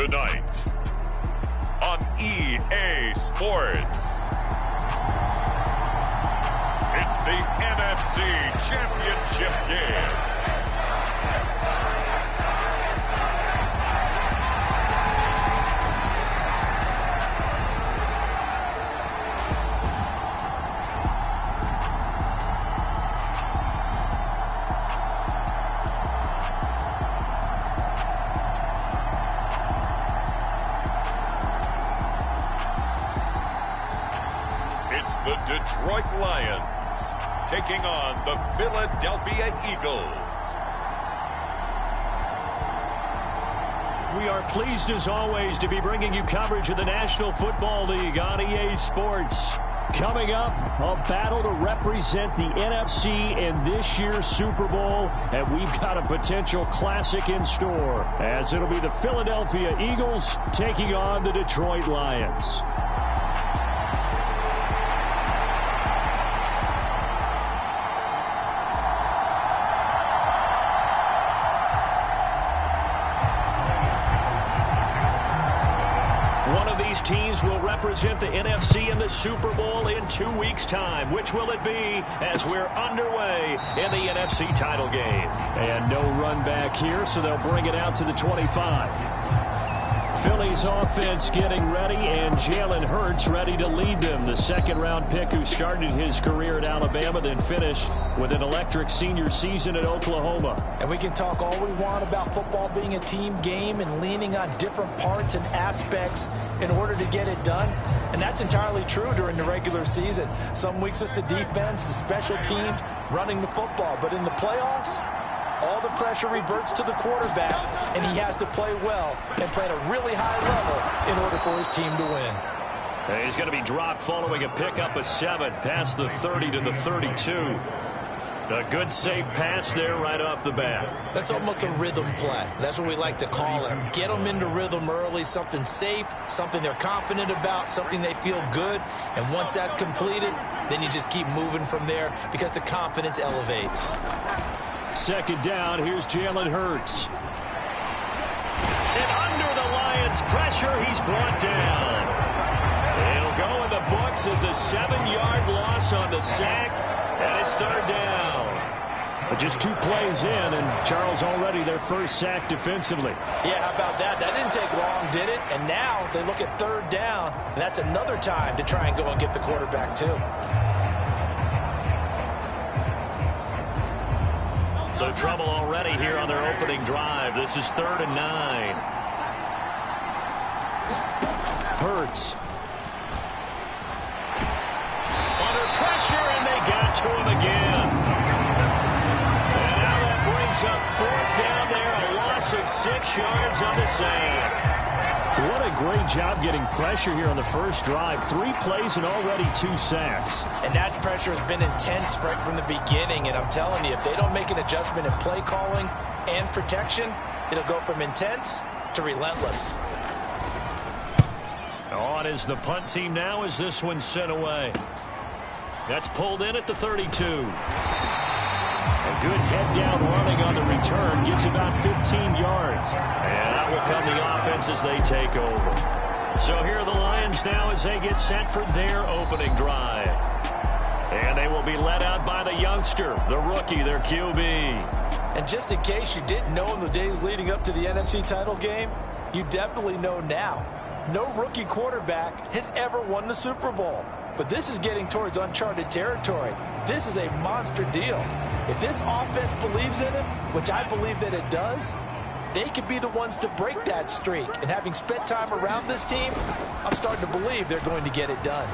Tonight on EA Sports, it's the NFC Championship game. It's the Detroit Lions taking on the Philadelphia Eagles. We are pleased as always to be bringing you coverage of the National Football League on EA Sports. Coming up, a battle to represent the NFC in this year's Super Bowl, and we've got a potential classic in store, as it'll be the Philadelphia Eagles taking on the Detroit Lions. Teams will represent the NFC in the Super Bowl in 2 weeks' time. Which will it be as we're underway in the NFC title game? And no run back here, so they'll bring it out to the 25. Philly's offense getting ready, and Jalen Hurts ready to lead them. The second-round pick who started his career at Alabama, then finished with an electric senior season at Oklahoma. And we can talk all we want about football being a team game and leaning on different parts and aspects in order to get it done. And that's entirely true during the regular season. Some weeks it's the defense, the special teams, running the football. But in the playoffs, all the pressure reverts to the quarterback, and he has to play well and play at a really high level in order for his team to win. And he's going to be dropped following a pickup of 7 past the 30 to the 32. A good safe pass there right off the bat. That's almost a rhythm play. That's what we like to call it. Get them into rhythm early, something safe, something they're confident about, something they feel good. And once that's completed, then you just keep moving from there because the confidence elevates. Second down, here's Jalen Hurts. And under the Lions' pressure, he's brought down. It'll go in the books as a 7-yard loss on the sack, and it's third down. But just 2 plays in, and Charles already their first sack defensively. Yeah, how about that? That didn't take long, did it? And now they look at third down, and that's another time to try and go and get the quarterback too. So trouble already here on their opening drive. This is 3rd and 9. Hurts. Under pressure, and they got to him again. And now that brings up 4th down there, a loss of 6 yards on the sack. What a great job getting pressure here on the first drive. 3 plays and already 2 sacks. And that pressure has been intense right from the beginning. And I'm telling you, if they don't make an adjustment in play calling and protection, it'll go from intense to relentless. On is the punt team now as this one's sent away. That's pulled in at the 32. A good head-down running on the return. Gets about 15 yards. And out will come the offense as they take over. So here are the Lions now as they get set for their opening drive. And they will be led out by the youngster, the rookie, their QB. And just in case you didn't know in the days leading up to the NFC title game, you definitely know now. No rookie quarterback has ever won the Super Bowl. But this is getting towards uncharted territory. This is a monster deal. If this offense believes in him, which I believe that it does, they could be the ones to break that streak. And having spent time around this team, I'm starting to believe they're going to get it done.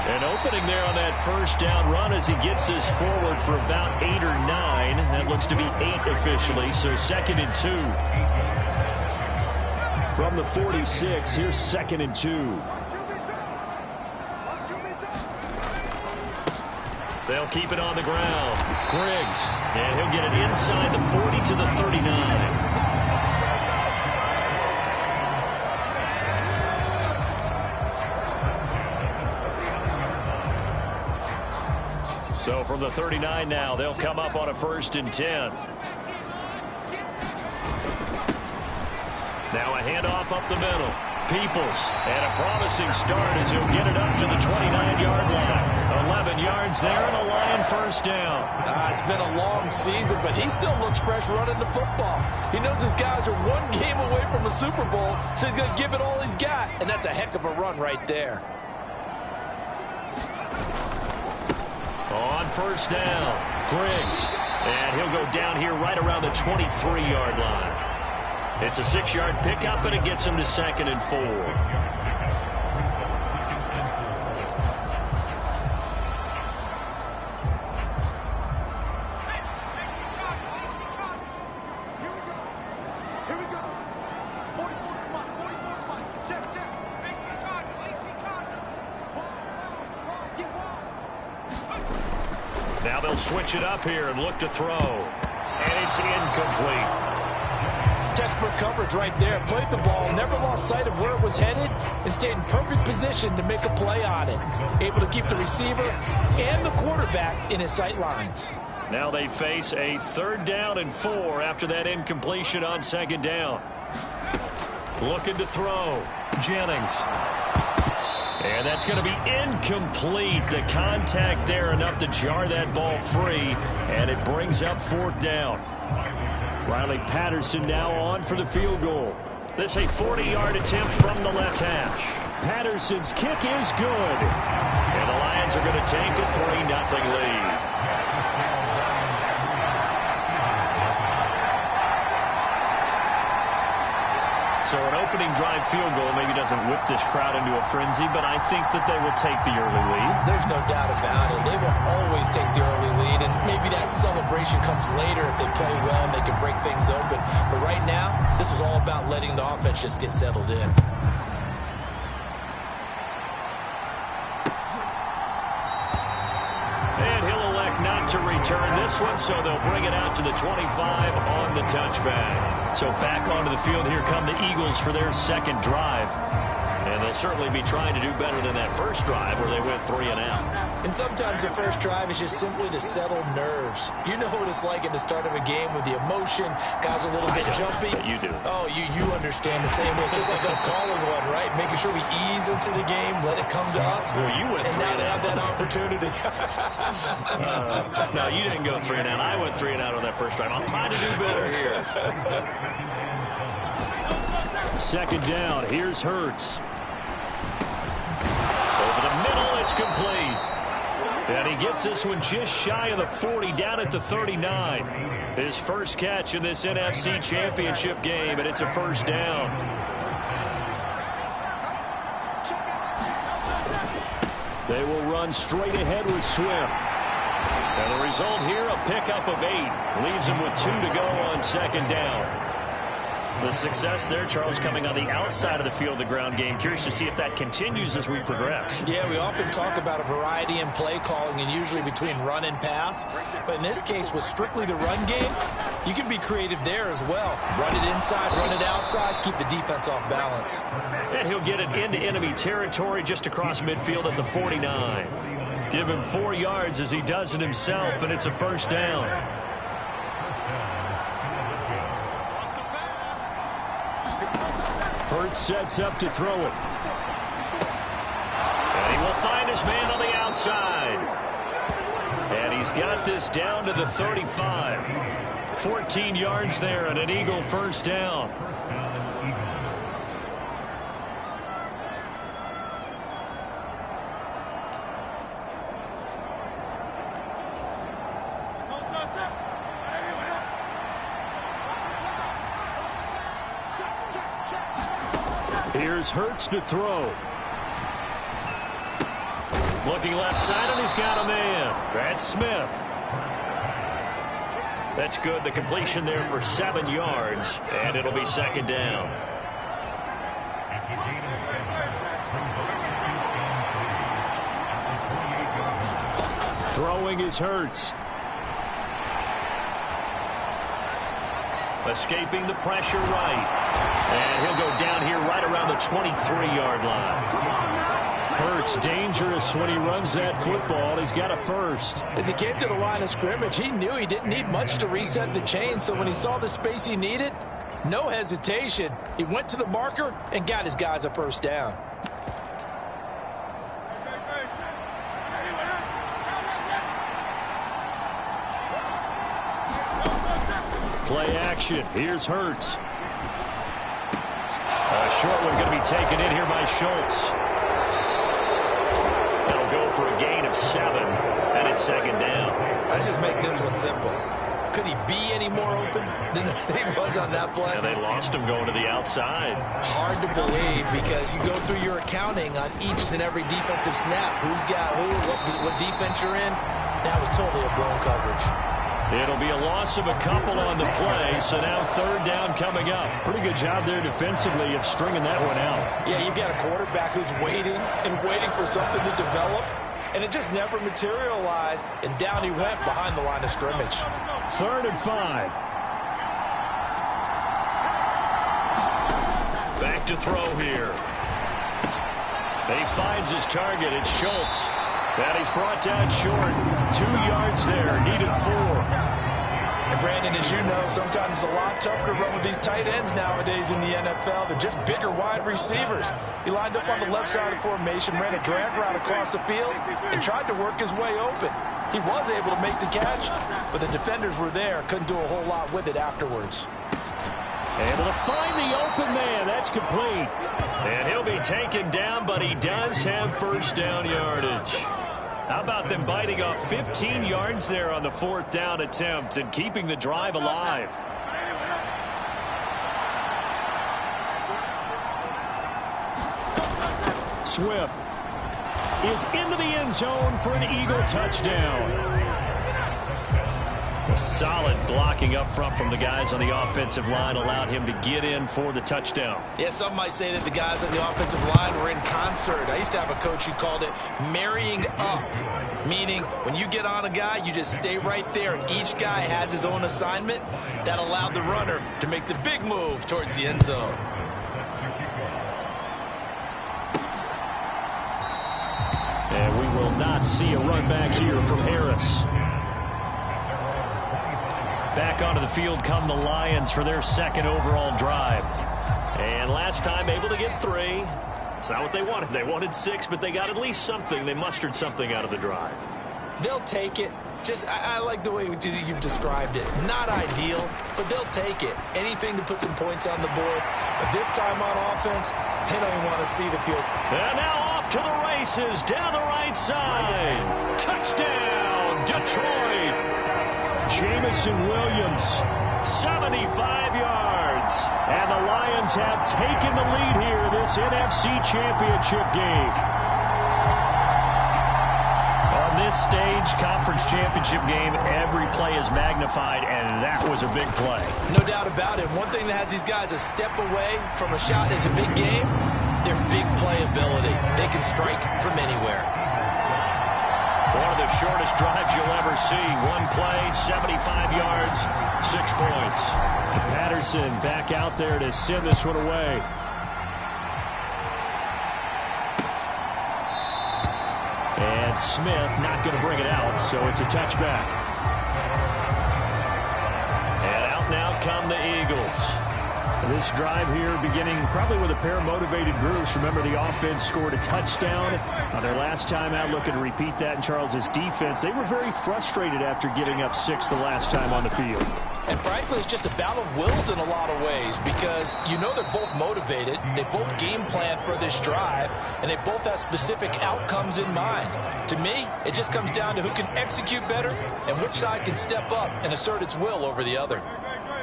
An opening there on that first down run as he gets this forward for about 8 or 9. That looks to be 8 officially, so 2nd and 2. From the 46, here's 2nd and 2. They'll keep it on the ground. Griggs, and he'll get it inside the 40 to the 39. So from the 39 now, they'll come up on a 1st and 10. Now a handoff up the middle. Peoples, and a promising start as he'll get it up to the 29-yard line. 11 yards there and a Lion first down. It's been a long season, but he still looks fresh running the football. He knows his guys are one game away from a Super Bowl, so he's going to give it all he's got, and that's a heck of a run right there. On first down, Griggs, and he'll go down here right around the 23-yard line. It's a 6-yard pickup, and it gets him to 2nd and 4. Now they'll switch it up here and look to throw. And it's incomplete. Textbook coverage right there. Played the ball, never lost sight of where it was headed, and stayed in perfect position to make a play on it. Able to keep the receiver and the quarterback in his sight lines. Now they face a 3rd down and 4 after that incompletion on 2nd down. Looking to throw. Jennings. And that's going to be incomplete. The contact there enough to jar that ball free, and it brings up 4th down. Riley Patterson now on for the field goal. This a 40-yard attempt from the left hash. Patterson's kick is good. And the Lions are going to take a 3-0 lead. So an opening drive field goal maybe doesn't whip this crowd into a frenzy, but I think that they will take the early lead. There's no doubt about it. They will always take the early lead, and maybe that celebration comes later if they play well and they can break things open. But right now, this is all about letting the offense just get settled in. And he'll elect not to return this one, so they'll bring it out to the 25 on the touchback. So back onto the field, here come the Eagles for their 2nd drive. And they'll certainly be trying to do better than that first drive where they went 3 and out. And sometimes the first drive is just simply to settle nerves. You know what it's like at the start of a game with the emotion. Guys a little bit jumpy. You do. Oh, you understand the same way. It's just like us calling one, right? Making sure we ease into the game, let it come to us. Well, you went and 3 now and they out. have that opportunity. No, you didn't go 3 and out. I went 3 and out on that first drive. I'm trying to do better here. 2nd down. Here's Hurts. Over the middle, it's complete. And he gets this one just shy of the 40, down at the 39. His first catch in this NFC Championship game, and it's a 1st down. They will run straight ahead with Swift. And the result here, a pickup of 8. Leaves him with 2 to go on 2nd down. The success there, Charles, coming on the outside of the field, the ground game. Curious to see if that continues as we progress. Yeah, we often talk about a variety in play calling and usually between run and pass. But in this case, with strictly the run game, you can be creative there as well. Run it inside, run it outside, keep the defense off balance. And he'll get it into enemy territory just across midfield at the 49. Give him 4 yards as he does it himself, and it's a 1st down. Hurts sets up to throw it. And he will find his man on the outside. And he's got this down to the 35. 14 yards there and an Eagle 1st down. Here's Hurts to throw. Looking left side, and he's got a man. That's Smith. That's good. The completion there for 7 yards, and it'll be 2nd down. Throwing is Hurts. Escaping the pressure right. And he'll go down here right around the 23-yard line. Hurts dangerous when he runs that football. He's got a 1st. As he came to the line of scrimmage, he knew he didn't need much to reset the chain. So when he saw the space he needed, No hesitation. He went to the marker and got his guys a first down. Play action. Here's Hurts. A short one going to be taken in here by Schultz. That'll go for a gain of 7, and it's second down. Let's just make this one simple. Could he be any more open than he was on that play? And they lost him going to the outside. Hard to believe because you go through your accounting on each and every defensive snap. Who's got who, what defense you're in. That was totally a blown coverage. It'll be a loss of a couple on the play, so now third down coming up. Pretty good job there defensively of stringing that one out. Yeah, you've got a quarterback who's waiting and waiting for something to develop, and it just never materialized, and down he went behind the line of scrimmage. 3rd and 5. Back to throw here. He finds his target. It's Schultz. And he's brought down short. 2 yards there. Needed 4. And Brandon, as you know, sometimes it's a lot tougher to run with these tight ends nowadays in the NFL. They're just bigger wide receivers. He lined up on the left side of the formation, ran a drag route across the field, and tried to work his way open. He was able to make the catch, but the defenders were there. Couldn't do a whole lot with it afterwards. Able to find the open man. That's complete. And he'll be taken down, but he does have first down yardage. How about them biting off 15 yards there on the 4th down attempt and keeping the drive alive? Swift is into the end zone for an Eagle touchdown. A solid blocking up front from the guys on the offensive line allowed him to get in for the touchdown. Yeah, some might say that the guys on the offensive line were in concert. I used to have a coach who called it marrying up, meaning when you get on a guy, you just stay right there, and each guy has his own assignment. That allowed the runner to make the big move towards the end zone. And we will not see a run back here from Harris. Back onto the field come the Lions for their 2nd overall drive. And last time able to get 3. It's not what they wanted. They wanted 6, but they got at least something. They mustered something out of the drive. They'll take it. I like the way you've described it. Not ideal, but they'll take it. Anything to put some points on the board. But this time on offense, they don't even want to see the field. And now off to the races down the right side. Touchdown, Detroit. Jamison Williams, 75 yards. And the Lions have taken the lead here this NFC Championship game. On this stage, Conference Championship game, every play is magnified, and that was a big play. No doubt about it. One thing that has these guys a step away from a shot at the big game, their big playability. They can strike from anywhere. One of the shortest drives you'll ever see. One play, 75 yards, 6 points. Patterson back out there to send this one away. And Smith not going to bring it out, so it's a touchback. And out now come the Eagles. This drive here beginning probably with a pair of motivated groups. Remember, the offense scored a touchdown on their last time out. Looking to repeat that in Charles's defense. They were very frustrated after giving up 6 the last time on the field. And frankly, it's just a battle of wills in a lot of ways because you know they're both motivated. They both game plan for this drive, and they both have specific outcomes in mind. To me, it just comes down to who can execute better and which side can step up and assert its will over the other.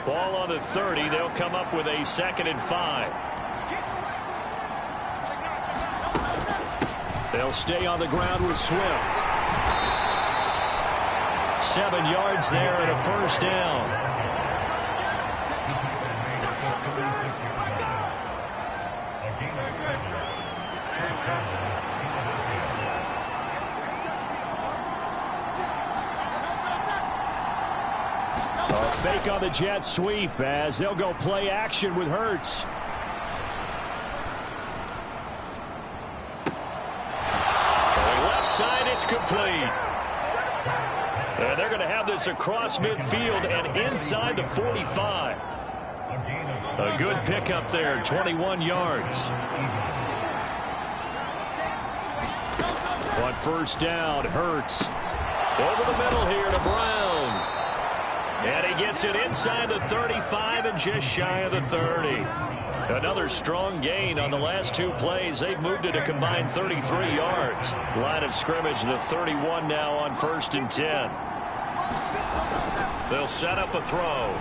Ball on the 30. They'll come up with a 2nd and 5. They'll stay on the ground with Swift. 7 yards there and a first down. Fake on the jet sweep as they'll go play action with Hurts. Going left side, it's complete. And they're going to have this across midfield and inside the 45. A good pickup there, 21 yards. On first down, Hurts. Over the middle here to Brown. And he gets it inside the 35 and just shy of the 30. Another strong gain on the last two plays. They've moved it a combined 33 yards. Line of scrimmage, the 31 now on 1st and 10. They'll set up a throw.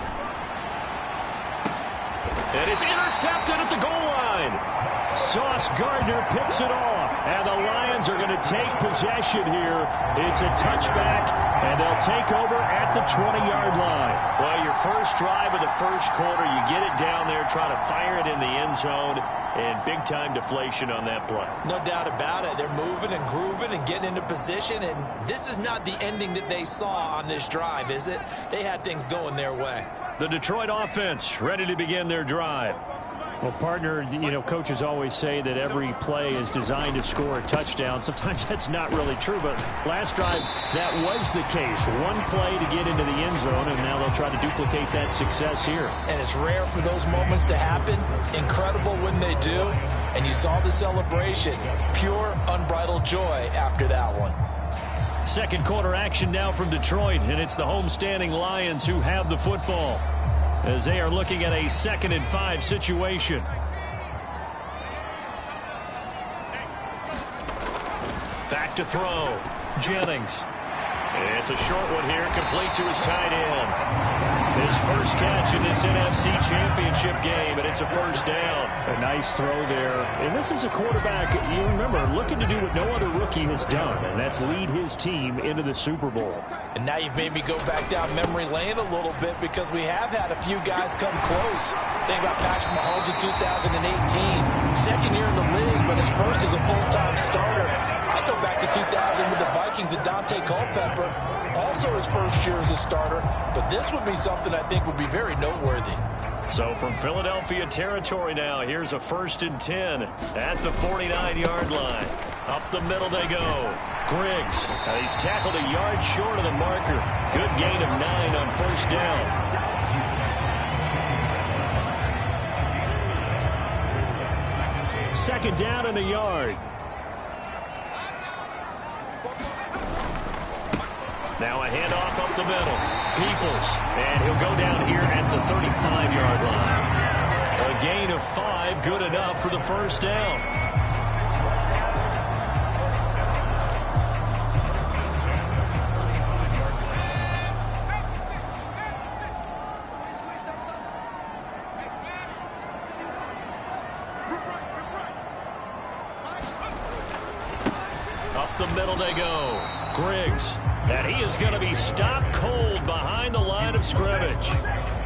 And it's intercepted at the goal line. Sauce Gardner picks it off. And the Lions are going to take possession here. It's a touchback, and they'll take over at the 20-yard line. Well, your first drive of the first quarter, you get it down there, try to fire it in the end zone, and big-time deflation on that play. No doubt about it. They're moving and grooving and getting into position, and this is not the ending that they saw on this drive, is it? They had things going their way. The Detroit offense ready to begin their drive. Well, partner, coaches always say that every play is designed to score a touchdown. Sometimes that's not really true, but last drive, that was the case. One play to get into the end zone, and now they'll try to duplicate that success here. And it's rare for those moments to happen. Incredible when they do. And you saw the celebration. Pure, unbridled joy after that one. Second quarter action now from Detroit, and it's the homestanding Lions who have the football, as they are looking at a 2nd and 5 situation. Back to throw. Jennings. It's a short one here, complete to his tight end. His first catch in this NFC Championship game, and it's a first down. A nice throw there. And this is a quarterback, you remember, looking to do what no other rookie has done, and that's lead his team into the Super Bowl. And now you've made me go back down memory lane a little bit, because we have had a few guys come close. Think about Patrick Mahomes in 2018. Second year in the league, but his first as a full-time starter. I go back to 2000 with the Vikings and Dante Culpepper. Also his first year as a starter. But this would be something I think would be very noteworthy. So from Philadelphia territory now, here's a 1st and 10 at the 49-yard line. Up the middle they go. Griggs. He's tackled a yard short of the marker. Good gain of 9 on first down. Second down and a yard. Now a handoff up the middle. Peoples. And he'll go down here at the 35-yard line. A gain of 5, good enough for the first down. Up the middle they go. Griggs. And he is going to be stopped cold behind the line of scrimmage.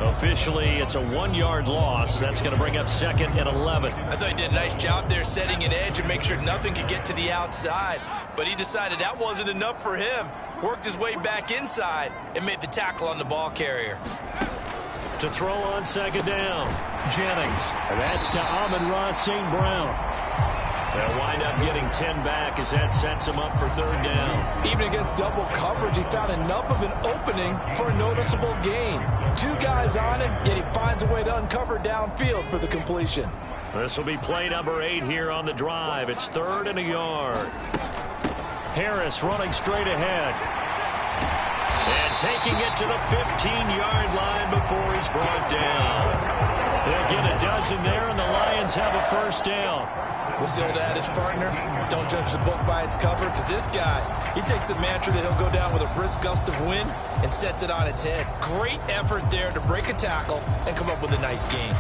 Officially, it's a 1-yard loss. That's going to bring up 2nd and 11. I thought he did a nice job there setting an edge and make sure nothing could get to the outside. But he decided that wasn't enough for him. Worked his way back inside and made the tackle on the ball carrier. To throw on 2nd down, Jennings. And that's to Amon-Ra St. Brown. They'll wind up getting 10 back as that sets him up for 3rd down. Even against double coverage, he found enough of an opening for a noticeable gain. 2 guys on him, yet he finds a way to uncover downfield for the completion. This will be play number 8 here on the drive. It's 3rd and a yard. Harris running straight ahead. And taking it to the 15-yard line before he's brought down. They'll get a dozen there, and the Lions have a first down. What's the old adage, partner? Don't judge the book by its cover, because this guy, he takes the mantra that he'll go down with a brisk gust of wind and sets it on its head. Great effort there to break a tackle and come up with a nice gain.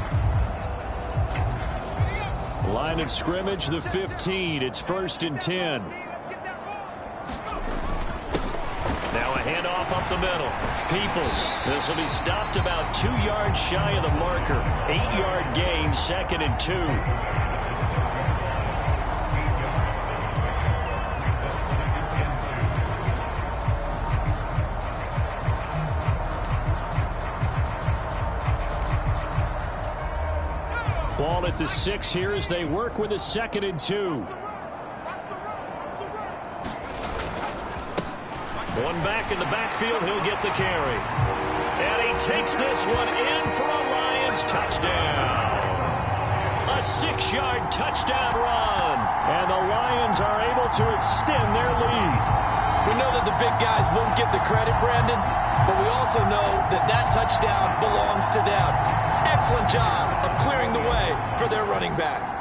Line of scrimmage, the 15. It's 1st and 10. Now a handoff up the middle. Peoples. This will be stopped about 2 yards shy of the marker. 8-yard gain, 2nd and 2. Ball at the 6 here as they work with a 2nd and 2. One back in the backfield, he'll get the carry. And he takes this one in for a Lion Lions touchdown. A 6-yard touchdown run. And the Lions are able to extend their lead. We know that the big guys won't get the credit, Brandon, but we also know that that touchdown belongs to them. Excellent job of clearing the way for their running back.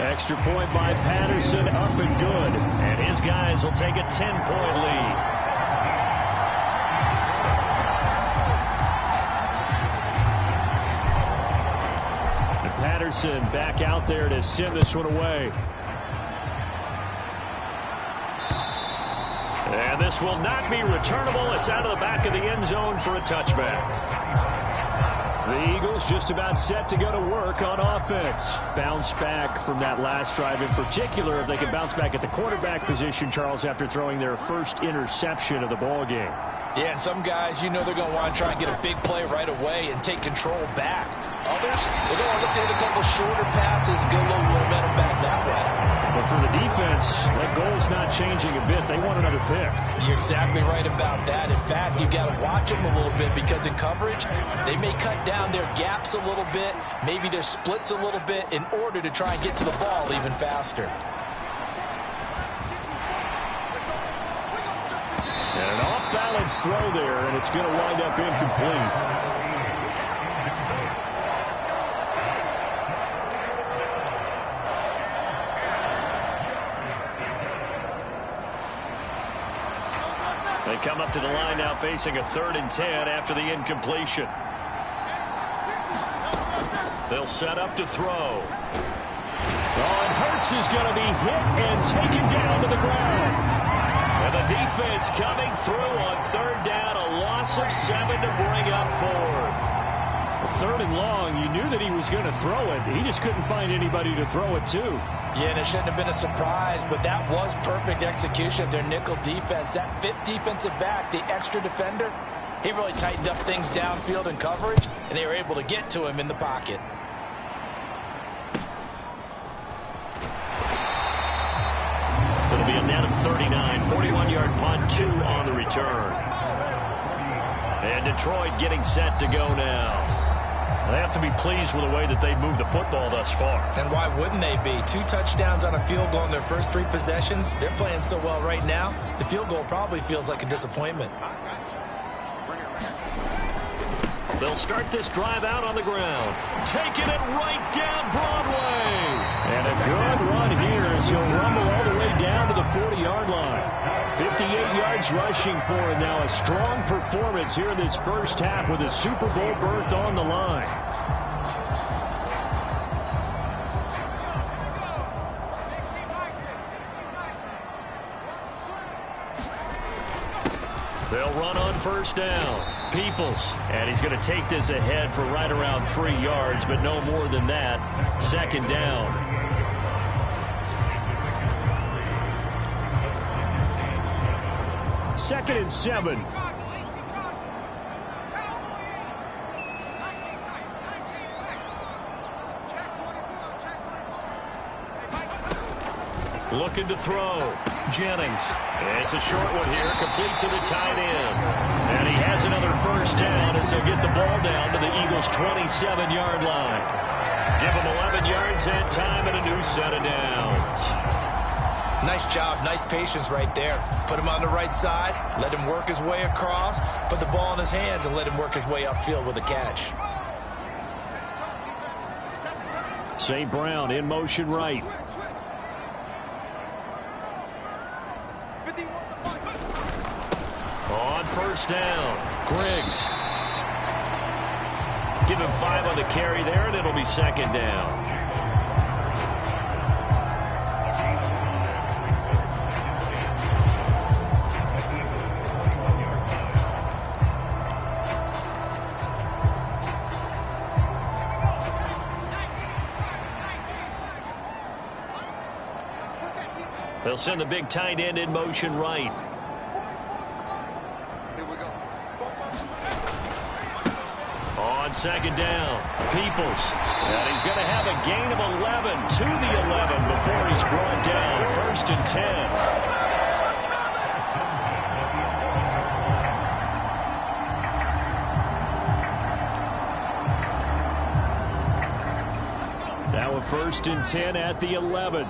Extra point by Patterson, up and good. And his guys will take a 10-point lead. And Patterson back out there to send this one away. And this will not be returnable. It's out of the back of the end zone for a touchback. The Eagles just about set to go to work on offense. Bounce back from that last drive in particular. If they can bounce back at the quarterback position, Charles, after throwing their first interception of the ball game. Yeah, and some guys, you know they're going to want to try and get a big play right away and take control back. Others, they're going to look at a couple shorter passes, get a little momentum back that way. But for the defense, that goal's not changing a bit. They want another pick. You're exactly right about that. In fact, you've got to watch them a little bit because in coverage, they may cut down their gaps a little bit, maybe their splits a little bit in order to try and get to the ball even faster. And an off-balance throw there, and it's going to wind up incomplete. They come up to the line now facing a 3rd and 10 after the incompletion. They'll set up to throw. Oh, and Hurts is going to be hit and taken down to the ground. And the defense coming through on 3rd down, a loss of 7 to bring up 4th. 3rd and long, you knew that he was going to throw it. He just couldn't find anybody to throw it to. Yeah, and it shouldn't have been a surprise, but that was perfect execution of their nickel defense. That 5th defensive back, the extra defender, he really tightened up things downfield in coverage, and they were able to get to him in the pocket. It'll be a net of 39, 41-yard punt, 2 on the return. And Detroit getting set to go now. They have to be pleased with the way that they've moved the football thus far. And why wouldn't they be? 2 touchdowns on a field goal in their first 3 possessions. They're playing so well right now, the field goal probably feels like a disappointment. They'll start this drive out on the ground. Taking it right down Broadway. And a good run here as he'll rumble all the way down to the 40-yard line. 58 yards rushing for him now. A strong performance here in this first half with a Super Bowl berth on the line. They'll run on 1st down. Peoples, and he's going to take this ahead for right around 3 yards, but no more than that. 2nd down. 2nd and 7. Looking to throw. Jennings. It's a short one here, complete to the tight end. And he has another 1st down as he'll get the ball down to the Eagles' 27-yard line. Give him 11 yards that time and a new set of downs. Nice job, nice patience right there. Put him on the right side, let him work his way across, put the ball in his hands, and let him work his way upfield with a catch. St. Brown in motion right. On 1st down, Griggs. Give him 5 on the carry there, and it'll be 2nd down. They'll send the big tight end in motion right. On 2nd down, Peoples. And he's going to have a gain of 11 to the 11 before he's brought down. 1st and 10. Now a 1st and 10 at the 11.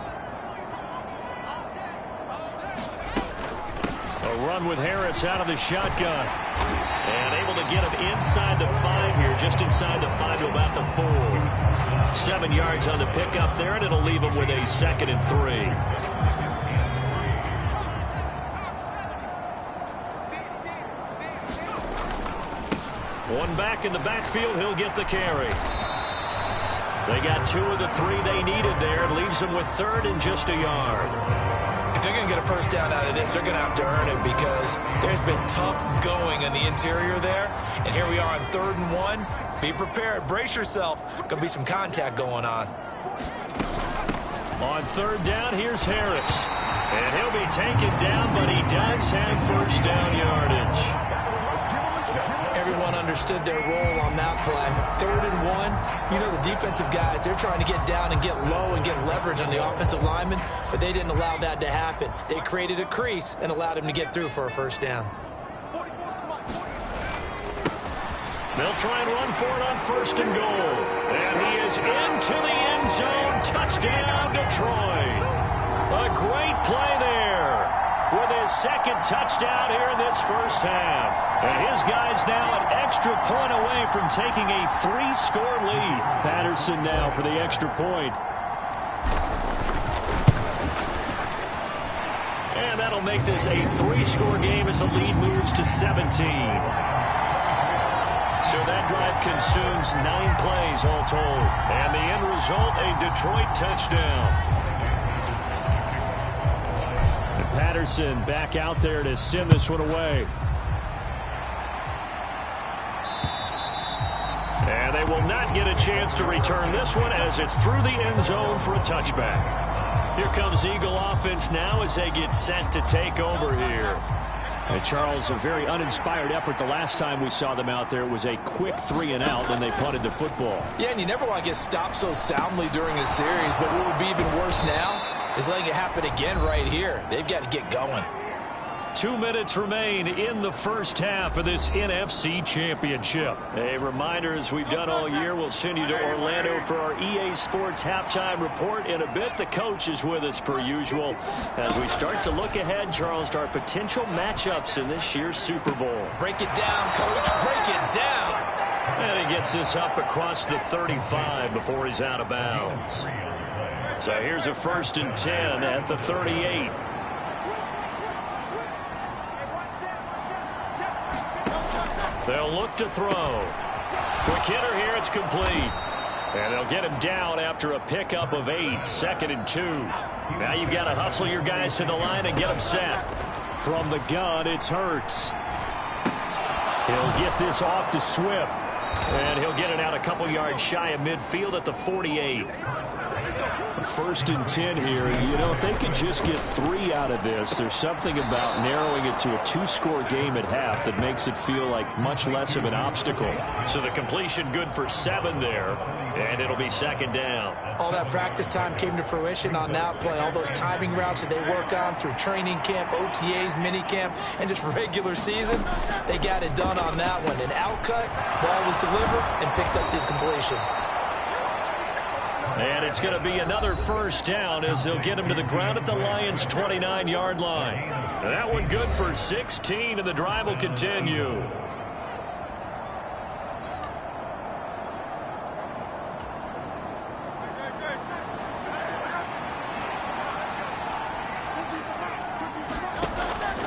A run with Harris out of the shotgun. And able to get him inside the 5 here, just inside the 5 to about the 4. 7 yards on the pickup there, and it'll leave him with a 2nd and 3. One back in the backfield, he'll get the carry. They got 2 of the 3 they needed there. It leaves them with 3rd and just a yard. If they're going to get a first down out of this, they're going to have to earn it because there's been tough going in the interior there. And here we are on 3rd and 1. Be prepared. Brace yourself. Going to be some contact going on. On 3rd down, here's Harris. And he'll be taken down, but he does have first down yardage. Everyone understood their role on that play. 3rd and 1. You know, the defensive guys, they're trying to get down and get low and get leverage on the offensive lineman, but they didn't allow that to happen. They created a crease and allowed him to get through for a first down. They'll try and run for it on 1st and goal. And he is into the end zone. Touchdown, Detroit. A great play there with his 2nd touchdown here in this first half. And his guys now an extra point away from taking a 3-score lead. Patterson now for the extra point. And that'll make this a 3-score game as the lead moves to 17. So that drive consumes 9 plays all told. And the end result, a Detroit touchdown. Patterson back out there to send this one away. And they will not get a chance to return this one as it's through the end zone for a touchback. Here comes Eagle offense now as they get set to take over here. And Charles, a very uninspired effort. The last time we saw them out there, it was a quick 3 and out, and they punted the football. Yeah, and you never want to get stopped so soundly during a series, but what would be even worse now is letting it happen again right here. They've got to get going. 2 minutes remain in the first half of this NFC Championship. A reminder, as we've done all year, we'll send you to Orlando for our EA Sports halftime report. In a bit, the coach is with us per usual as we start to look ahead, Charles, to our potential matchups in this year's Super Bowl. Break it down, Coach. Break it down. And he gets this up across the 35 before he's out of bounds. So here's a 1st and 10 at the 38. They'll look to throw. Quick hitter here, it's complete. And they'll get him down after a pickup of 8, 2nd and 2. Now you've got to hustle your guys to the line and get them set. From the gun, it's Hurts. He'll get this off to Swift. And he'll get it out a couple yards shy of midfield at the 48. 1st and 10 here. You know, if they could just get 3 out of this, there's something about narrowing it to a 2-score game at half that makes it feel like much less of an obstacle. So the completion good for 7 there, and it'll be 2nd down. All that practice time came to fruition on that play. All those timing routes that they work on through training camp, OTAs, minicamp, and just regular season, they got it done on that one. An outcut, ball was delivered, and picked up the completion. And it's going to be another 1st down as they'll get him to the ground at the Lions' 29-yard line. That one good for 16, and the drive will continue.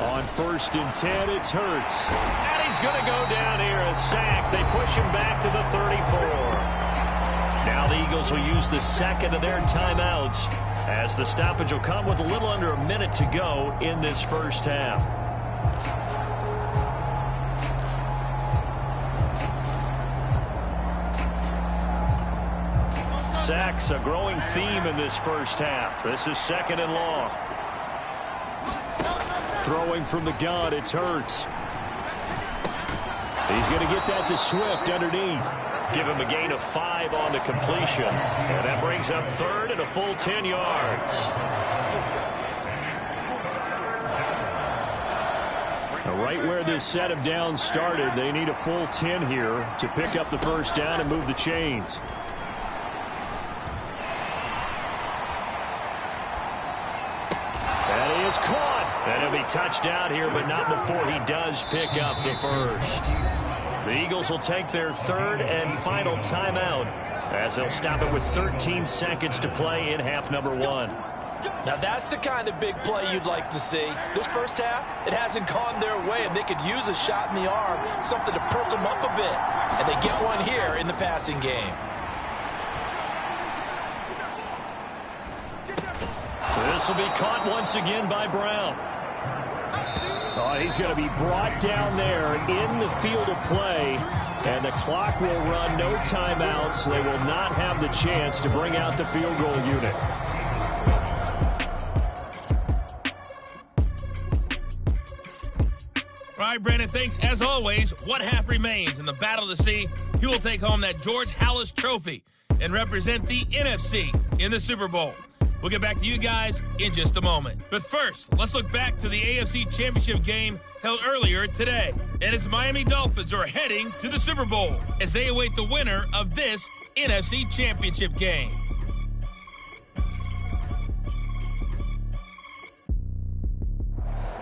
On 1st and 10, it's Hurts. And he's going to go down here, a sack. They push him back to the 34. Now the Eagles will use the 2nd of their timeouts as the stoppage will come with a little under a minute to go in this first half. Sacks, a growing theme in this first half. This is 2nd and long. Throwing from the gun, it's Hurts. He's going to get that to Swift underneath. Give him a gain of 5 on the completion. And that brings up 3rd and a full 10 yards. Right where this set of downs started, they need a full 10 here to pick up the 1st down and move the chains. is caught. And he'll be touched out here, but not before he does pick up the first. The Eagles will take their third and final timeout as they'll stop it with 13 seconds to play in half number 1. Now that's the kind of big play you'd like to see. This first half, it hasn't gone their way, and they could use a shot in the arm, something to perk them up a bit. And they get one here in the passing game. This will be caught once again by Brown. Oh, he's going to be brought down there in the field of play, and the clock will run. No timeouts. They will not have the chance to bring out the field goal unit. All right, Brandon, thanks. As always, one half remains in the battle to see who will take home that George Halas trophy and represent the NFC in the Super Bowl. We'll get back to you guys in just a moment. But first, let's look back to the AFC Championship game held earlier today. And it's Miami Dolphins who are heading to the Super Bowl as they await the winner of this NFC Championship game.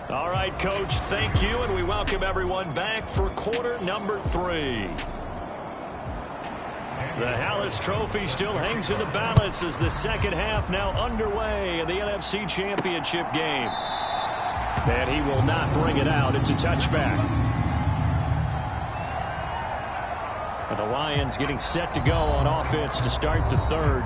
All right, Coach, thank you, and we welcome everyone back for quarter number 3. The Halas Trophy still hangs in the balance as the second half now underway in the NFC Championship game. And he will not bring it out. It's a touchback. And the Lions getting set to go on offense to start the third.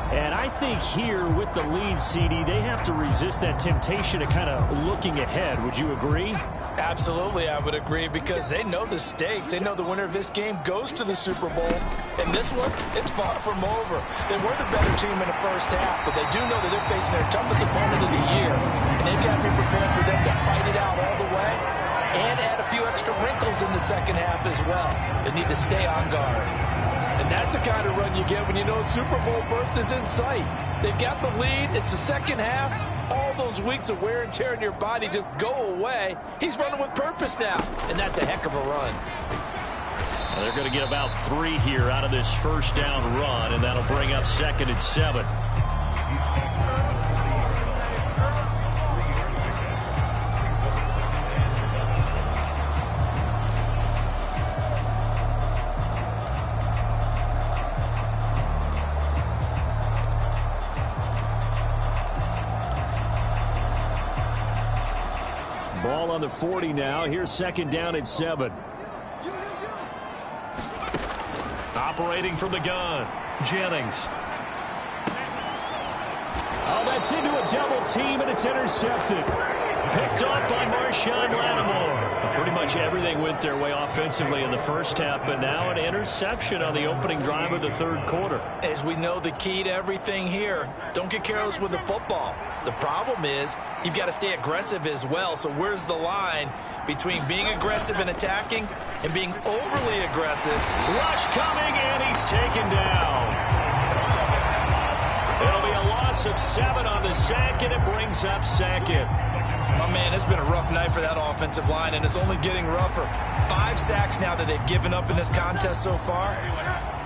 And I think here with the lead, CD, they have to resist that temptation of kind of looking ahead. Would you agree? Absolutely, I would agree, because they know the stakes. They know the winner of this game goes to the Super Bowl. And this one, it's far from over. They were the better team in the first half, but they do know that they're facing their toughest opponent of the year. And they've got to be prepared for them to fight it out all the way and add a few extra wrinkles in the second half as well. They need to stay on guard. And that's the kind of run you get when you know Super Bowl berth is in sight. They've got the lead. It's the second half. All those weeks of wear and tear in your body just go away. He's running with purpose now, and that's a heck of a run. Well, they're going to get about 3 here out of this first down run, and that'll bring up 2nd and 7. Ball on the 40 now. Here's 2nd down and 7. Operating from the gun, Jennings. Oh, that's into a double team, and it's intercepted. Picked up by Marshawn Lattimore. Pretty much everything went their way offensively in the first half, but now an interception on the opening drive of the third quarter. As we know, the key to everything here, don't get careless with the football. The problem is you've got to stay aggressive as well. So where's the line between being aggressive and attacking and being overly aggressive? Rush coming, and he's taken down. It'll be a loss of 7 on the sack, and it brings up 2nd. Oh, man, it's been a rough night for that offensive line, and it's only getting rougher. 5 sacks now that they've given up in this contest so far.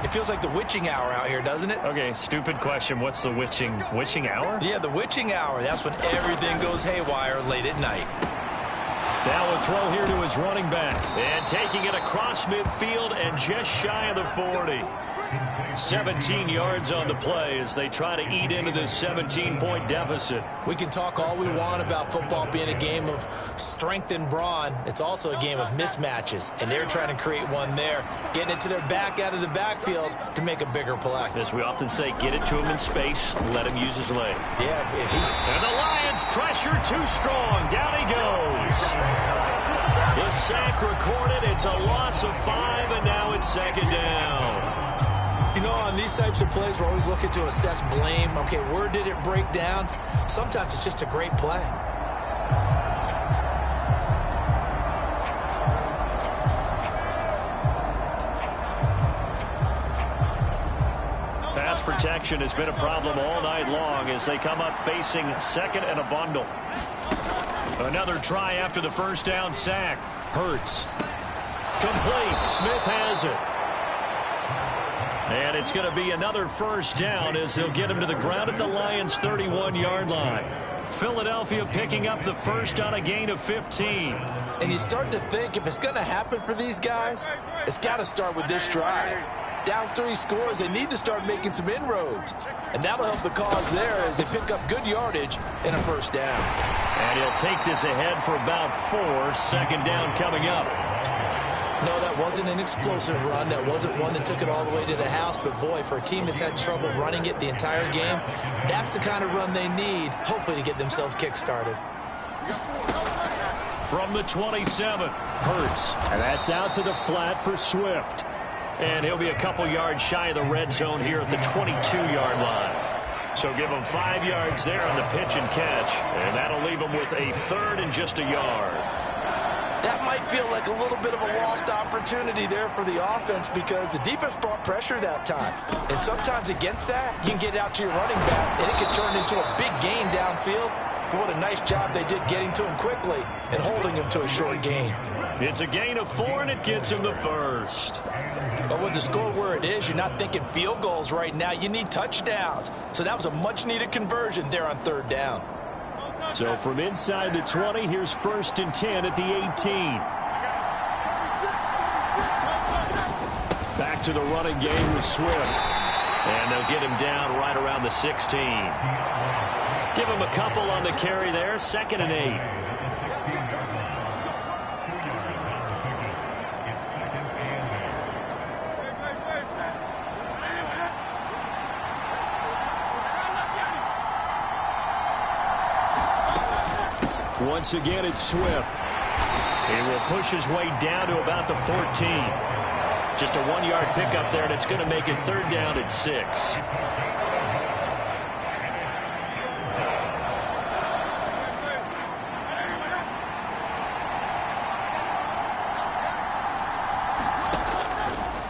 It feels like the witching hour out here, doesn't it? Okay, stupid question. What's the witching hour? Yeah, the witching hour. That's when everything goes haywire late at night. Now a throw here to his running back. And taking it across midfield and just shy of the 40. 17 yards on the play as they try to eat into this 17-point deficit. We can talk all we want about football being a game of strength and brawn. It's also a game of mismatches, and they're trying to create one there, getting it to their back out of the backfield to make a bigger play. As we often say, get it to him in space, let him use his leg. Yeah, and the Lions pressure too strong. Down he goes. The sack recorded. It's a loss of 5, and now it's 2nd down. You know, on these types of plays, we're always looking to assess blame. Okay, where did it break down? Sometimes it's just a great play. Pass protection has been a problem all night long as they come up facing 2nd and a bundle. Another try after the first down sack. Hurts. Complete. Smith has it. And it's going to be another first down as they'll get him to the ground at the Lions' 31-yard line. Philadelphia picking up the first on a gain of 15. And you start to think if it's going to happen for these guys, it's got to start with this drive. Down 3 scores, they need to start making some inroads. And that'll help the cause there as they pick up good yardage and a first down. And he'll take this ahead for about 4. Second down coming up. No, that wasn't an explosive run. That wasn't one that took it all the way to the house. But, boy, for a team that's had trouble running it the entire game, that's the kind of run they need, hopefully, to get themselves kick-started. From the 27, Hurts. And that's out to the flat for Swift. And he'll be a couple yards shy of the red zone here at the 22-yard line. So give him 5 yards there on the pitch and catch. And that'll leave him with a third and just a yard. That might feel like a little bit of a lost opportunity there for the offense because the defense brought pressure that time. And sometimes against that, you can get out to your running back, and it can turn into a big gain downfield. But what a nice job they did getting to him quickly and holding him to a short gain. It's a gain of 4, and it gets him the first. But with the score where it is, you're not thinking field goals right now. You need touchdowns. So that was a much-needed conversion there on third down. So from inside the 20, here's 1st and 10 at the 18. Back to the running game with Swift. And they'll get him down right around the 16. Give him a couple on the carry there, 2nd and 8. Once again, it's Swift. He will push his way down to about the 14. Just a 1-yard pickup there, and it's going to make it 3rd down at 6.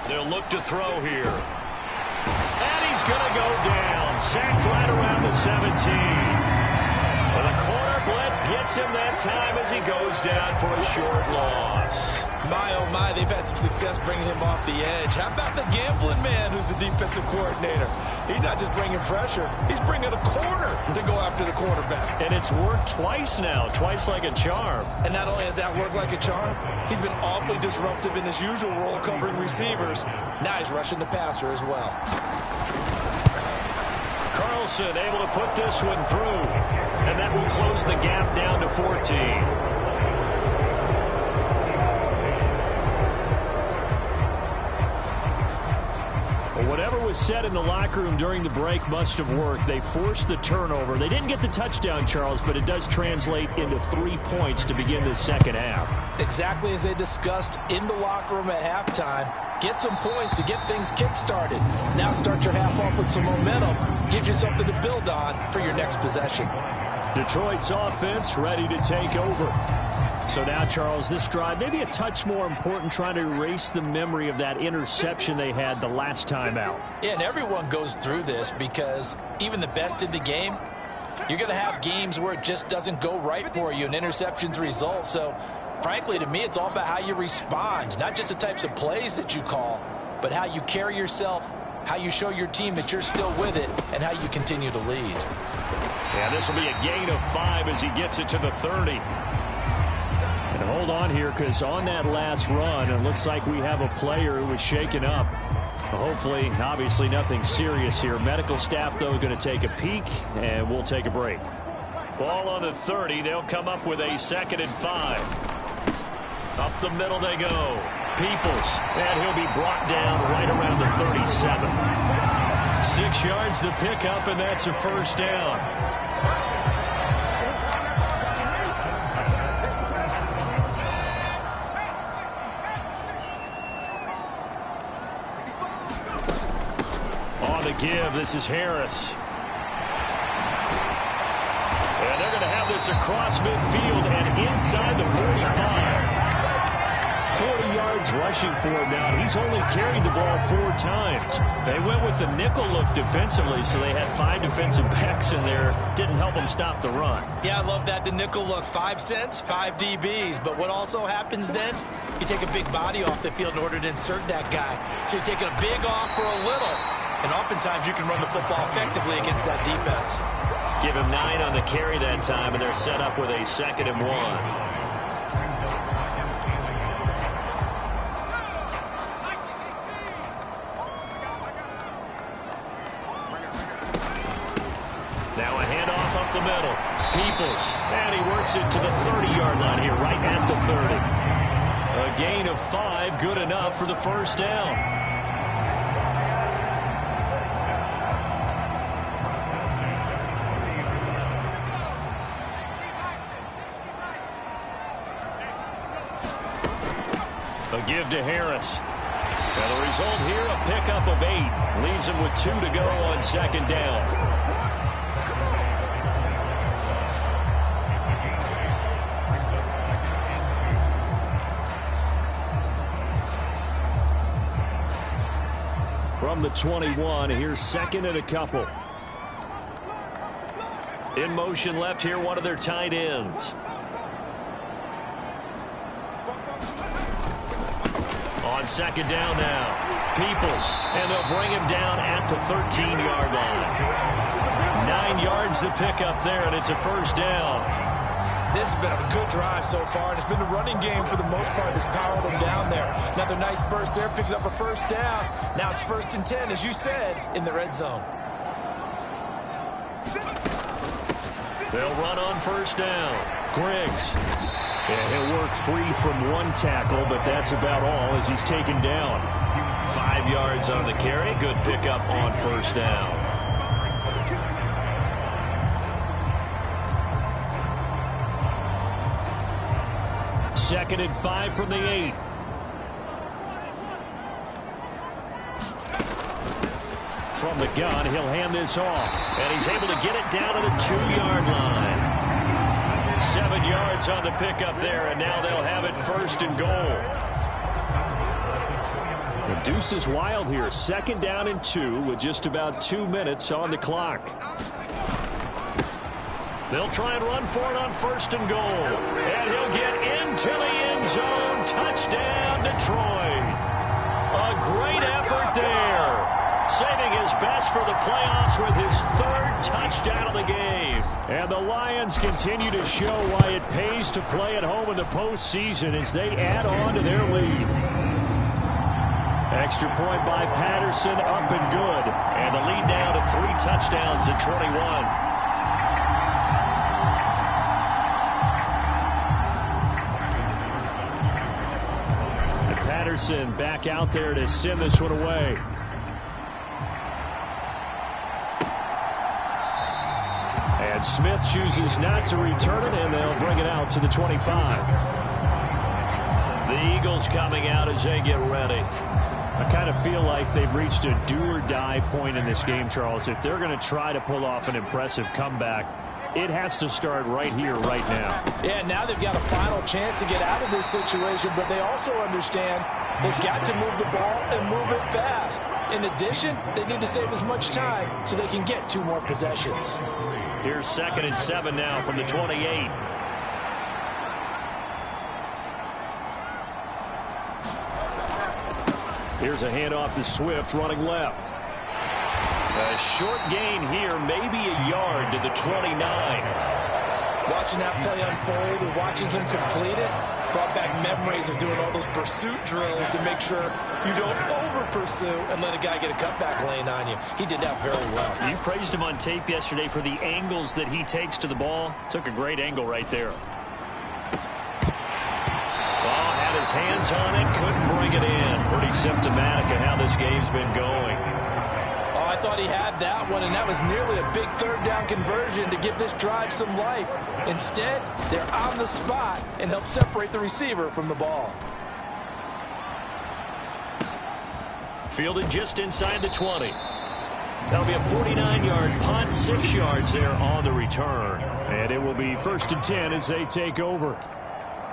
They'll look to throw here. And he's going to go down. Sacked right around the 17. Well, the corner blitz gets him that time as he goes down for a short loss. My, oh my, they've had some success bringing him off the edge. How about the gambling man who's the defensive coordinator? He's not just bringing pressure. He's bringing a corner to go after the quarterback. And it's worked twice now, twice like a charm. And not only has that worked like a charm, he's been awfully disruptive in his usual role covering receivers. Now he's rushing the passer as well. Carlson able to put this one through. And that will close the gap down to 14. Well, whatever was said in the locker room during the break must have worked. They forced the turnover. They didn't get the touchdown, Charles, but it does translate into 3 points to begin the second half. Exactly as they discussed in the locker room at halftime. Get some points to get things kick-started. Now start your half off with some momentum. Gives you something to build on for your next possession. Detroit's offense ready to take over. So now, Charles, this drive maybe a touch more important, trying to erase the memory of that interception they had the last time out. Yeah, and everyone goes through this because even the best in the game, you're going to have games where it just doesn't go right for you and interceptions result. So, frankly, to me, it's all about how you respond, not just the types of plays that you call, but how you carry yourself, how you show your team that you're still with it, and how you continue to lead. Yeah, this will be a gain of 5 as he gets it to the 30. And hold on here, because on that last run, it looks like we have a player who was shaken up. Hopefully, obviously nothing serious here. Medical staff, though, going to take a peek, and we'll take a break. Ball on the 30. They'll come up with a 2nd and 5. Up the middle they go. Peoples, and he'll be brought down right around the 37. 6 yards to pick up, and that's a first down. On the give, this is Harris. And they're going to have this across midfield and inside the 45. 40 yards rushing for him now. He's only carried the ball 4 times. They went with the nickel look defensively, so they had 5 defensive backs in there. Didn't help them stop the run. Yeah, I love that, the nickel look. 5 cents, 5 DBs. But what also happens then, you take a big body off the field in order to insert that guy. So you're taking a big off for a little. And oftentimes you can run the football effectively against that defense. Give him 9 on the carry that time, and they're set up with a 2nd and 1. Now a handoff up the middle. Peoples, and he works it to the 30-yard line here, right at the 30. A gain of 5, good enough for the first down. A give to Harris. And the result here, a pickup of 8. Leaves him with 2 to go on 2nd down. From the 21, here's 2nd and a couple. In motion left here, one of their tight ends. On 2nd down now, Peoples, and they'll bring him down at the 13-yard line. 9 yards to pick up there, and it's a first down. This has been a good drive so far, and it's been the running game for the most part that's powered them down there. Another nice burst there, picking up a first down. Now it's 1st and 10, as you said, in the red zone. They'll run on 1st down. Griggs. Yeah, he'll work free from 1 tackle, but that's about all as he's taken down. 5 yards on the carry. Good pickup on 1st down. Second and 5 from the 8. From the gun, he'll hand this off. And he's able to get it down to the 2-yard line. 7 yards on the pickup there, and now they'll have it 1st and goal. The deuce is wild here. 2nd down and 2 with just about 2 minutes on the clock. They'll try and run for it on 1st and goal. And he'll get into the end zone. Touchdown, Detroit. A great effort there. Saving his best for the playoffs with his 3rd touchdown of the game. And the Lions continue to show why it pays to play at home in the postseason as they add on to their lead. Extra point by Patterson, up and good. And the lead now to 3 touchdowns at 21. Patterson back out there to send this one away. And Smith chooses not to return it, and they'll bring it out to the 25. The Eagles coming out as they get ready. I kind of feel like they've reached a do-or-die point in this game, Charles. If they're going to try to pull off an impressive comeback, it has to start right here, right now. Yeah, now they've got a final chance to get out of this situation, but they also understand they've got to move the ball and move it fast. In addition, they need to save as much time so they can get 2 more possessions. Here's 2nd and 7 now from the 28. Here's a handoff to Swift running left. A short gain here, maybe a yard to the 29. Watching that play unfold and watching him complete it brought back memories of doing all those pursuit drills to make sure you don't over-pursue and let a guy get a cutback lane on you. He did that very well. You praised him on tape yesterday for the angles that he takes to the ball. Took a great angle right there. Oh, had his hands on it, couldn't bring it in. Pretty symptomatic of how this game's been going. I thought he had that one, and that was nearly a big 3rd down conversion to give this drive some life. Instead, they're on the spot and help separate the receiver from the ball. Fielded just inside the 20. That'll be a 49-yard punt, 6 yards there on the return. And it will be 1st and 10 as they take over.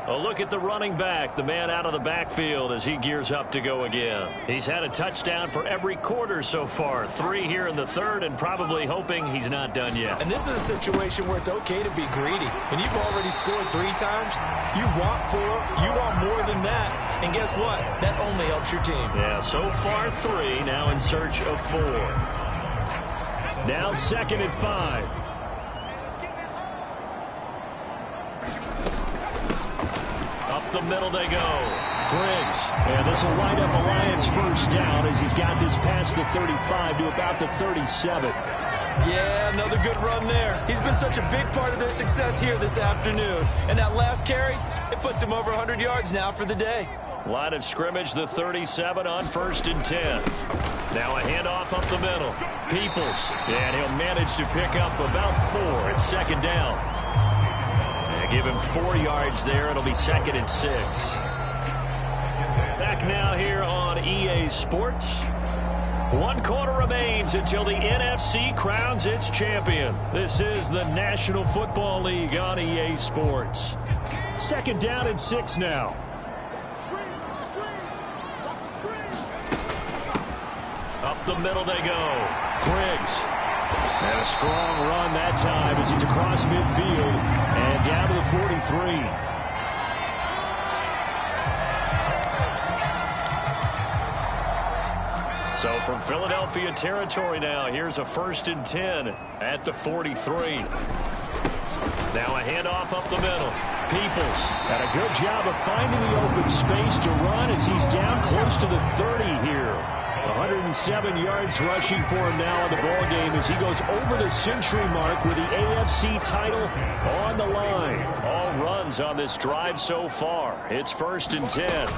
A look at the running back, the man out of the backfield as he gears up to go again. He's had a touchdown for every quarter so far. 3 here in the 3rd, and probably hoping he's not done yet. And this is a situation where it's okay to be greedy. When you've already scored 3 times, you want 4, you want more than that. And guess what? That only helps your team. Yeah, so far 3, now in search of 4. Now 2nd and 5. Up the middle they go. Griggs. And this will wind up a Lions first down as he's got this past the 35 to about the 37. Yeah, another good run there. He's been such a big part of their success here this afternoon. And that last carry, it puts him over 100 yards now for the day. Line of scrimmage, the 37 on 1st and 10. Now a handoff up the middle. Peoples. And he'll manage to pick up about 4 at 2nd down. And give him 4 yards there. It'll be 2nd and 6. Back now here on EA Sports. 1 quarter remains until the NFC crowns its champion. This is the National Football League on EA Sports. 2nd down and 6 now. Up the middle they go. Griggs. And a strong run that time as he's across midfield and down to the 43. So from Philadelphia territory now, here's a 1st and 10 at the 43. Now a handoff up the middle. Peoples had a good job of finding the open space to run as he's down close to the 30 here. 107 yards rushing for him now in the ball game as he goes over the century mark with the AFC title on the line. All runs on this drive so far. It's 1st and 10.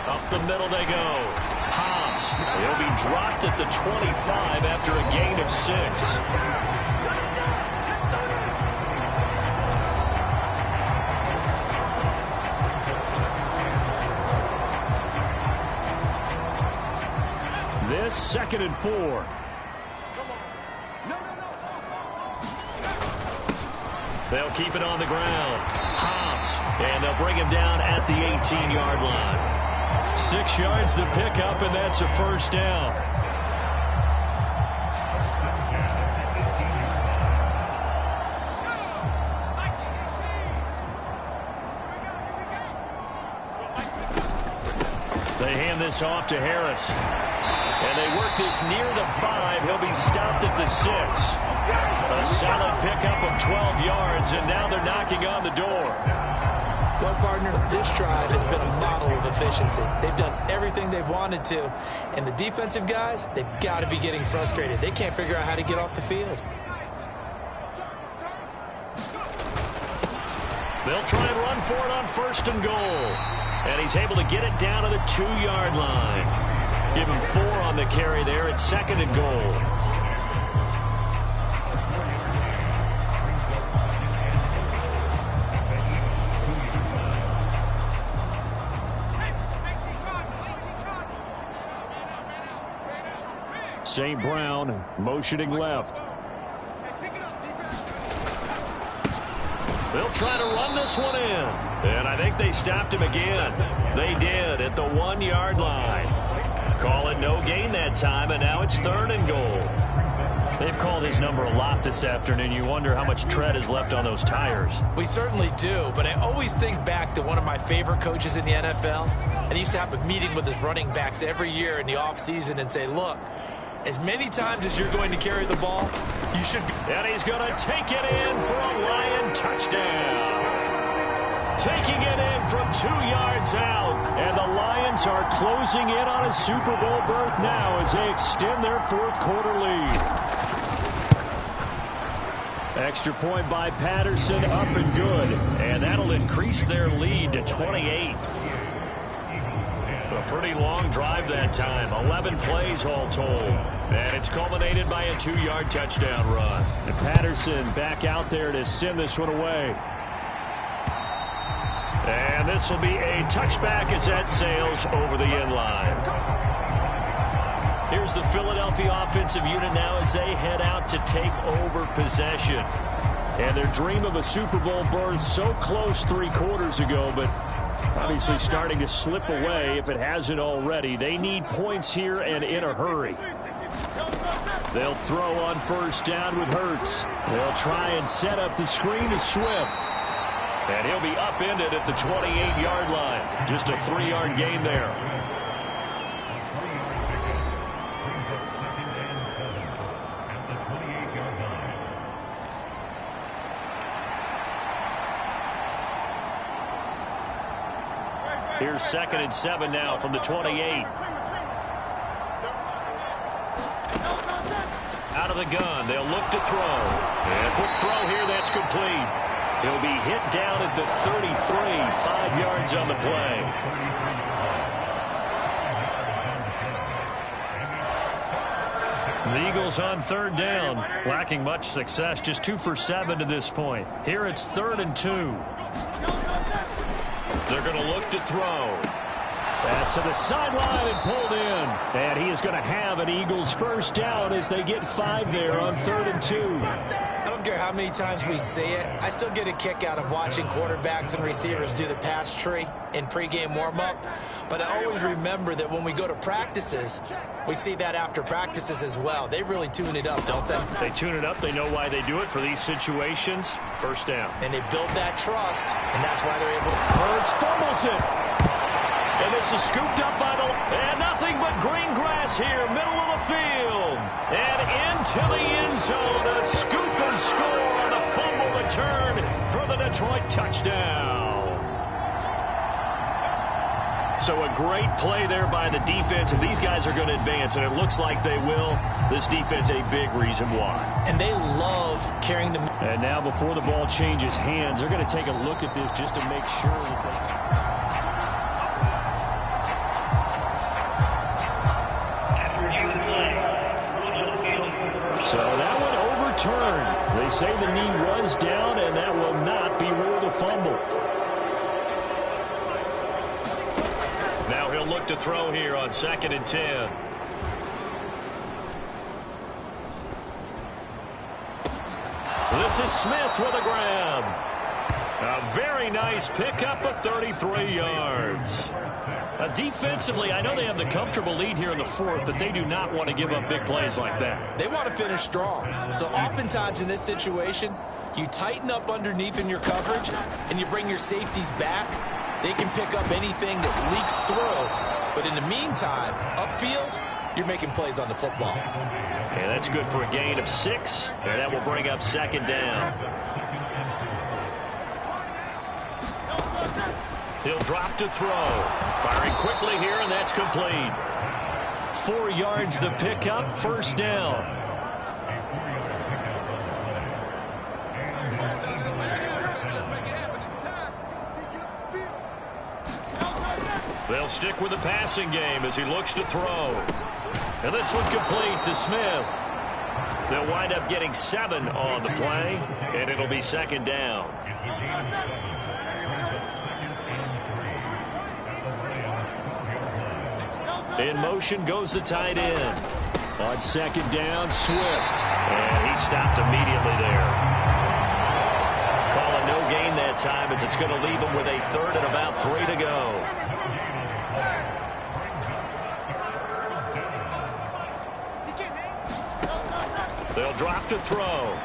Up the middle they go. Hobbs. He'll be dropped at the 25 after a gain of 6. This 2nd and 4. They'll keep it on the ground. Hobbs. And they'll bring him down at the 18-yard line. 6 yards to pick up, and that's a 1st down. They hand this off to Harris. And they work this near the 5. He'll be stopped at the 6. A solid pickup of 12 yards, and now they're knocking on the door. Well, partner, this drive has been a model of efficiency. They've done everything they've wanted to. And the defensive guys, they've got to be getting frustrated. They can't figure out how to get off the field. They'll try and run for it on 1st and goal. And he's able to get it down to the 2-yard line. Give him 4 on the carry there at 2nd and goal. St. Brown motioning left. They'll try to run this one in. And I think they stopped him again. They did at the 1-yard line. Call it no gain that time, and now it's 3rd and goal. They've called his number a lot this afternoon. You wonder how much tread is left on those tires. We certainly do, but I always think back to one of my favorite coaches in the NFL. And he used to have a meeting with his running backs every year in the offseason and say, look, as many times as you're going to carry the ball, you should be. And he's going to take it in for a Lion touchdown. Taking it in from 2 yards out. And the Lions are closing in on a Super Bowl berth now as they extend their 4th quarter lead. Extra point by Patterson, up and good. And that'll increase their lead to 28. A pretty long drive that time. 11 plays all told. And it's culminated by a 2-yard touchdown run. And Patterson back out there to send this one away. And this will be a touchback as that sails over the end line. Here's the Philadelphia offensive unit now as they head out to take over possession. And their dream of a Super Bowl berth so close 3 quarters ago, but obviously starting to slip away if it hasn't already. They need points here and in a hurry. They'll throw on 1st down with Hurts. They'll try and set up the screen to Swift. And he'll be upended at the 28-yard line. Just a 3-yard gain there. Here's 2nd and 7 now from the 28. Out of the gun, they'll look to throw. And a quick throw here, that's complete. He'll be hit down at the 33, 5 yards on the play. The Eagles on 3rd down, lacking much success, just 2 for 7 to this point. Here it's 3rd and 2. They're going to look to throw. Pass to the sideline and pulled in. And he is going to have an Eagles first down as they get 5 there on 3rd and 2. I don't care how many times we say it, I still get a kick out of watching quarterbacks and receivers do the pass tree in pregame warm-up. But I always remember that when we go to practices, we see that after practices as well. They really tune it up, don't they? They tune it up. They know why they do it for these situations. First down. And they build that trust, and that's why they're able to... Hurts fumbles it. And this is scooped up by the... And nothing but green grass here, middle of the field. And into the end zone, a scoop and score on a fumble return for the Detroit touchdown. So a great play there by the defense. If these guys are going to advance, and it looks like they will, this defense a big reason why. And they love carrying the... And now before the ball changes hands, they're going to take a look at this just to make sure that they... So that one overturned. They say the knee was down, and that will not be ruled a fumble. Now he'll look to throw here on 2nd and 10. This is Smith with a grab. A very nice pickup of 33 yards. Defensively, I know they have the comfortable lead here in the 4th, but they do not want to give up big plays like that. They want to finish strong. So oftentimes in this situation, you tighten up underneath in your coverage, and you bring your safeties back. They can pick up anything that leaks through. But in the meantime, upfield, you're making plays on the football. And that's good for a gain of 6, and that will bring up 2nd down. He'll drop to throw. Firing quickly here, and that's complete. 4 yards the pickup, first down. They'll stick with the passing game as he looks to throw. And this one complete to Smith. They'll wind up getting 7 on the play, and it'll be 2nd down. In motion goes the tight end. On 2nd down, Swift. And he stopped immediately there. Call a no gain that time as it's going to leave him with a 3rd and about 3 to go. They'll drop to throw.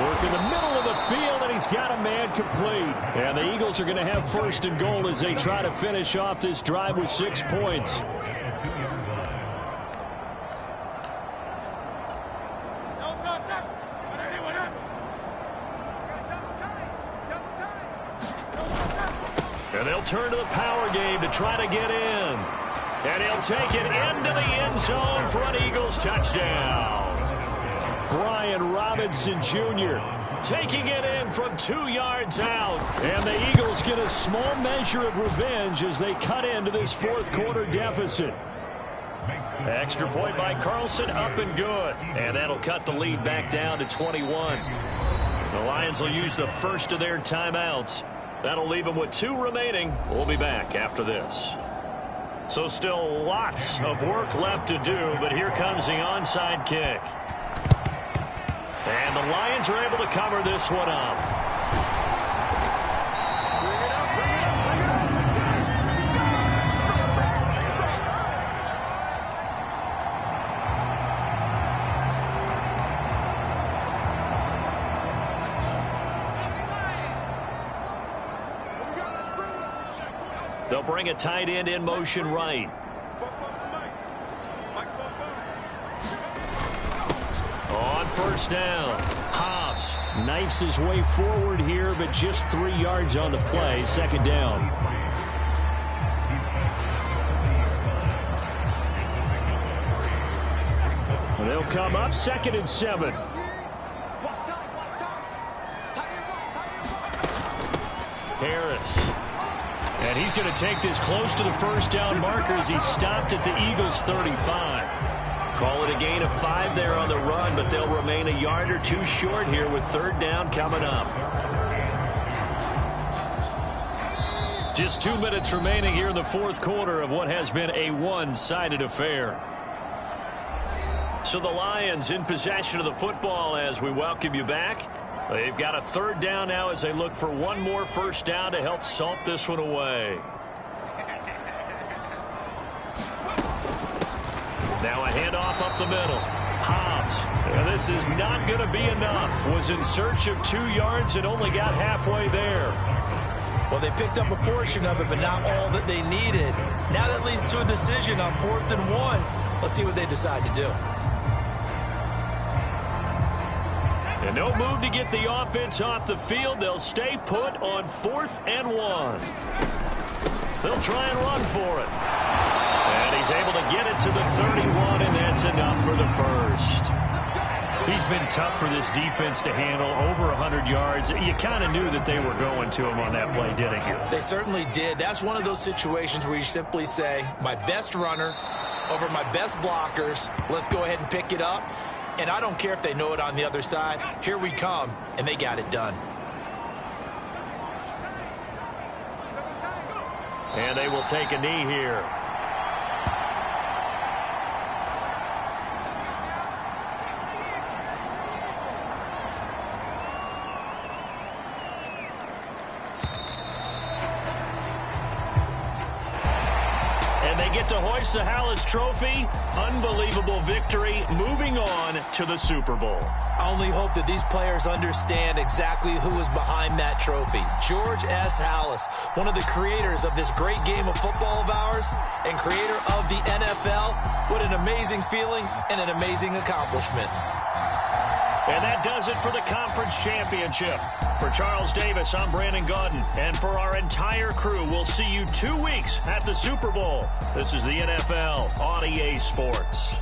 Work in the middle of the field, and he's got a man complete. And the Eagles are going to have 1st and goal as they try to finish off this drive with 6 points. And they'll turn to the power game to try to get in. And he'll take it into the end zone for an Eagles touchdown. Brian Robinson Jr. taking it in from 2 yards out. And the Eagles get a small measure of revenge as they cut into this 4th quarter deficit. Extra point by Carlson, up and good. And that'll cut the lead back down to 21. The Lions will use the first of their timeouts. That'll leave them with 2 remaining. We'll be back after this. So still lots of work left to do, but here comes the onside kick. And the Lions are able to cover this one up. They'll bring a tight end in motion right. On 1st down, Hobbs knifes his way forward here, but just 3 yards on the play. 2nd down. It'll come up 2nd and 7. Harris. And he's going to take this close to the first down marker as he stopped at the Eagles' 35. Call it a gain of 5 there on the run, but they'll remain a yard or two short here with 3rd down coming up. Just 2 minutes remaining here in the 4th quarter of what has been a one-sided affair. So the Lions in possession of the football as we welcome you back. They've got a 3rd down now as they look for one more first down to help salt this one away. Now a handoff up the middle. Hobbs. And this is not going to be enough. Was in search of 2 yards and only got halfway there. Well, they picked up a portion of it, but not all that they needed. Now that leads to a decision on 4th and 1. Let's see what they decide to do. And no move to get the offense off the field. They'll stay put on 4th and 1. They'll try and run for it. And he's able to get it to the 31, and that's enough for the first. He's been tough for this defense to handle, over 100 yards. You kind of knew that they were going to him on that play, didn't you? They certainly did. That's one of those situations where you simply say, my best runner over my best blockers. Let's go ahead and pick it up. And I don't care if they know it on the other side. Here we come, and they got it done. And they will take a knee here. Get to hoist the Hallis Trophy. Unbelievable victory. Moving on to the Super Bowl. I only hope that these players understand exactly who is behind that trophy. George S. Hallis, one of the creators of this great game of football of ours and creator of the NFL. What an amazing feeling and an amazing accomplishment. And that does it for the conference championship. For Charles Davis, I'm Brandon Gaudin. And for our entire crew, we'll see you 2 weeks at the Super Bowl. This is the NFL on EA Sports.